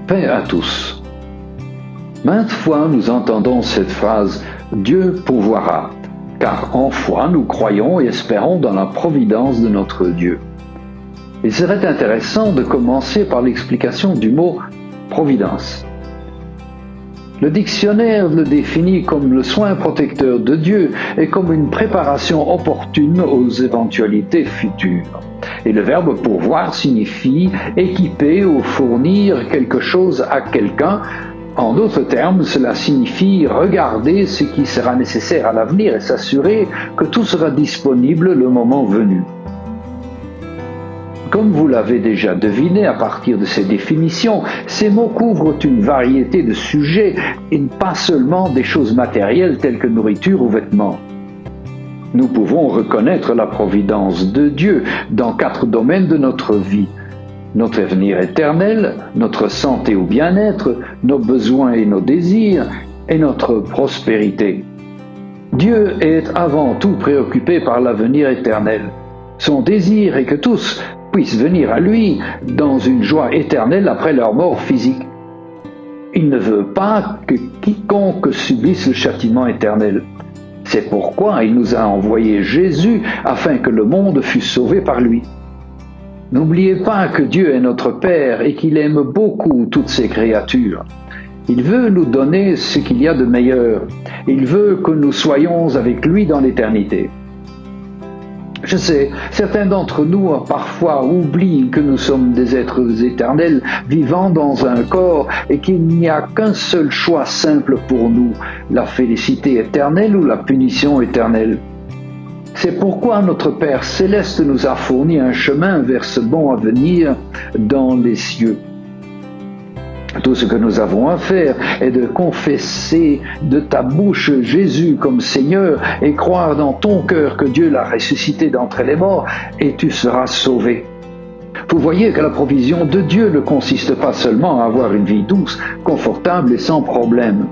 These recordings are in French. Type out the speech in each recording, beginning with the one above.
Paix à tous. Maintes fois nous entendons cette phrase « Dieu pourvoira », car en foi nous croyons et espérons dans la providence de notre Dieu. Il serait intéressant de commencer par l'explication du mot « providence ». Le dictionnaire le définit comme le soin protecteur de Dieu et comme une préparation opportune aux éventualités futures. Et le verbe pourvoir signifie équiper ou fournir quelque chose à quelqu'un. En d'autres termes, cela signifie regarder ce qui sera nécessaire à l'avenir et s'assurer que tout sera disponible le moment venu. Comme vous l'avez déjà deviné à partir de ces définitions, ces mots couvrent une variété de sujets et pas seulement des choses matérielles telles que nourriture ou vêtements. Nous pouvons reconnaître la providence de Dieu dans 4 domaines de notre vie: notre avenir éternel, notre santé ou bien-être, nos besoins et nos désirs, et notre prospérité. Dieu est avant tout préoccupé par l'avenir éternel. Son désir est que tous puissent venir à lui dans une joie éternelle après leur mort physique. Il ne veut pas que quiconque subisse le châtiment éternel. C'est pourquoi il nous a envoyé Jésus afin que le monde fût sauvé par lui. N'oubliez pas que Dieu est notre Père et qu'il aime beaucoup toutes ses créatures. Il veut nous donner ce qu'il y a de meilleur. Il veut que nous soyons avec lui dans l'éternité. Je sais, certains d'entre nous parfois oublient que nous sommes des êtres éternels vivant dans un corps et qu'il n'y a qu'un seul choix simple pour nous, la félicité éternelle ou la punition éternelle. C'est pourquoi notre Père céleste nous a fourni un chemin vers ce bon avenir dans les cieux. Tout ce que nous avons à faire est de confesser de ta bouche Jésus comme Seigneur et croire dans ton cœur que Dieu l'a ressuscité d'entre les morts et tu seras sauvé. Vous voyez que la provision de Dieu ne consiste pas seulement à avoir une vie douce, confortable et sans problème.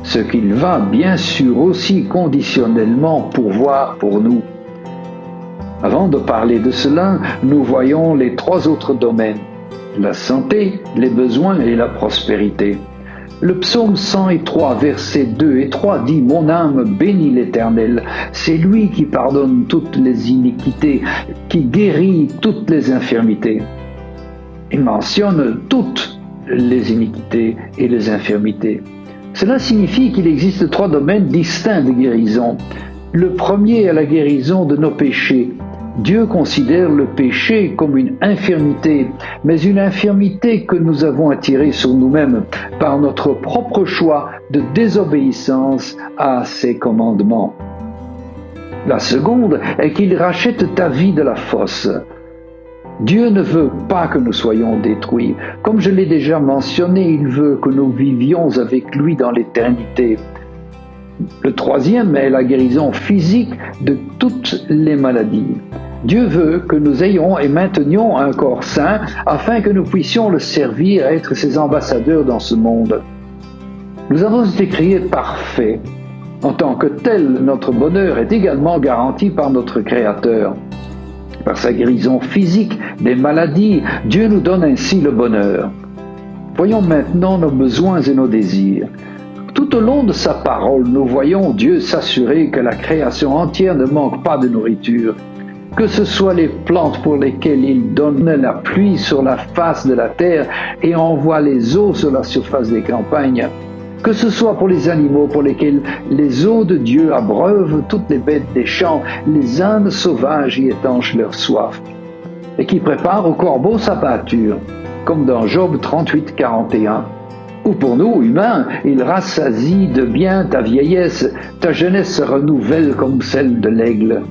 Ce qu'il va bien sûr aussi conditionnellement pourvoir pour nous. Avant de parler de cela, nous voyons les 3 autres domaines: la santé, les besoins et la prospérité. Le psaume 103, versets 2 et 3 dit « Mon âme bénit l'Éternel, c'est lui qui pardonne toutes les iniquités, qui guérit toutes les infirmités. » Il mentionne toutes les iniquités et les infirmités. Cela signifie qu'il existe 3 domaines distincts de guérison. Le premier est la guérison de nos péchés. Dieu considère le péché comme une infirmité, mais une infirmité que nous avons attirée sur nous-mêmes par notre propre choix de désobéissance à ses commandements. La seconde est qu'il rachète ta vie de la fosse. Dieu ne veut pas que nous soyons détruits. Comme je l'ai déjà mentionné, il veut que nous vivions avec lui dans l'éternité. Le troisième est la guérison physique de toutes les maladies. Dieu veut que nous ayons et maintenions un corps sain afin que nous puissions le servir et être ses ambassadeurs dans ce monde. Nous avons été créés parfaits. En tant que tel, notre bonheur est également garanti par notre Créateur. Par sa guérison physique des maladies, Dieu nous donne ainsi le bonheur. Voyons maintenant nos besoins et nos désirs. Tout au long de sa parole, nous voyons Dieu s'assurer que la création entière ne manque pas de nourriture. Que ce soit les plantes pour lesquelles il donne la pluie sur la face de la terre et envoie les eaux sur la surface des campagnes. Que ce soit pour les animaux pour lesquels les eaux de Dieu abreuvent toutes les bêtes des champs, les ânes sauvages y étanchent leur soif. Et qui prépare au corbeau sa pâture, comme dans Job 38, 41. Ou pour nous, humains, il rassasie de bien ta vieillesse, ta jeunesse se renouvelle comme celle de l'aigle.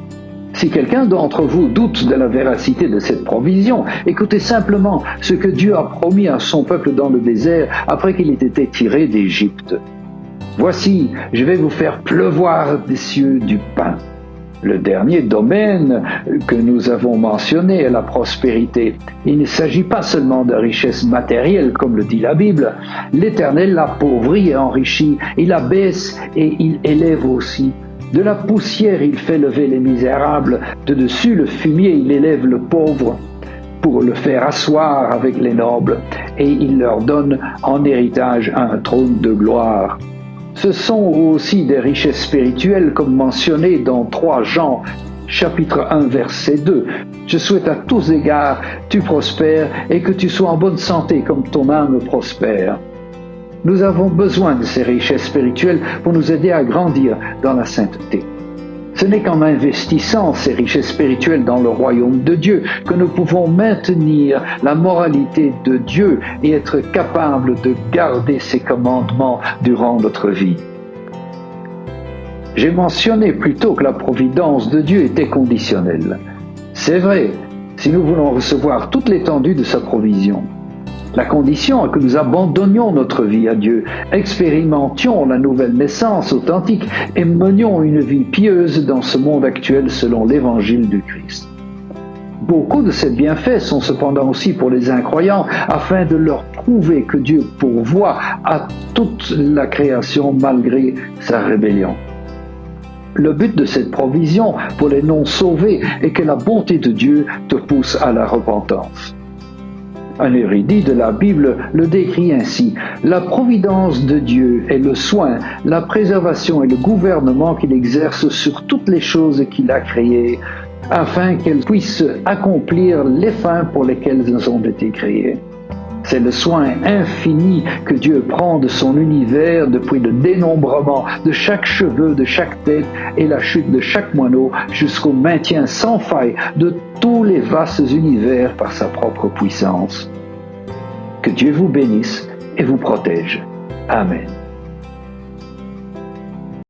Si quelqu'un d'entre vous doute de la véracité de cette provision, écoutez simplement ce que Dieu a promis à son peuple dans le désert après qu'il ait été tiré d'Égypte. « Voici, je vais vous faire pleuvoir des cieux du pain. » Le dernier domaine que nous avons mentionné est la prospérité. Il ne s'agit pas seulement de richesse matérielle, comme le dit la Bible. L'Éternel l'appauvrit et enrichit, il abaisse et il élève aussi. De la poussière, il fait lever les misérables. De dessus le fumier, il élève le pauvre. pour le faire asseoir avec les nobles, et il leur donne en héritage un trône de gloire. Ce sont aussi des richesses spirituelles comme mentionné dans 3 Jean, chapitre 1, verset 2. Je souhaite à tous égards tu prospères et que tu sois en bonne santé comme ton âme prospère. Nous avons besoin de ces richesses spirituelles pour nous aider à grandir dans la sainteté. Ce n'est qu'en investissant ces richesses spirituelles dans le royaume de Dieu que nous pouvons maintenir la moralité de Dieu et être capables de garder ses commandements durant notre vie. J'ai mentionné plus tôt que la providence de Dieu était conditionnelle. C'est vrai, si nous voulons recevoir toute l'étendue de sa provision. La condition est que nous abandonnions notre vie à Dieu, expérimentions la nouvelle naissance authentique et menions une vie pieuse dans ce monde actuel selon l'évangile du Christ. Beaucoup de ces bienfaits sont cependant aussi pour les incroyants afin de leur prouver que Dieu pourvoit à toute la création malgré sa rébellion. Le but de cette provision pour les non-sauvés est que la bonté de Dieu te pousse à la repentance. Un érudit de la Bible le décrit ainsi: la providence de Dieu est le soin, la préservation et le gouvernement qu'il exerce sur toutes les choses qu'il a créées, afin qu'elles puissent accomplir les fins pour lesquelles elles ont été créées. C'est le soin infini que Dieu prend de son univers depuis le dénombrement de chaque cheveu, de chaque tête et la chute de chaque moineau jusqu'au maintien sans faille de tous les vastes univers par sa propre puissance. Que Dieu vous bénisse et vous protège. Amen.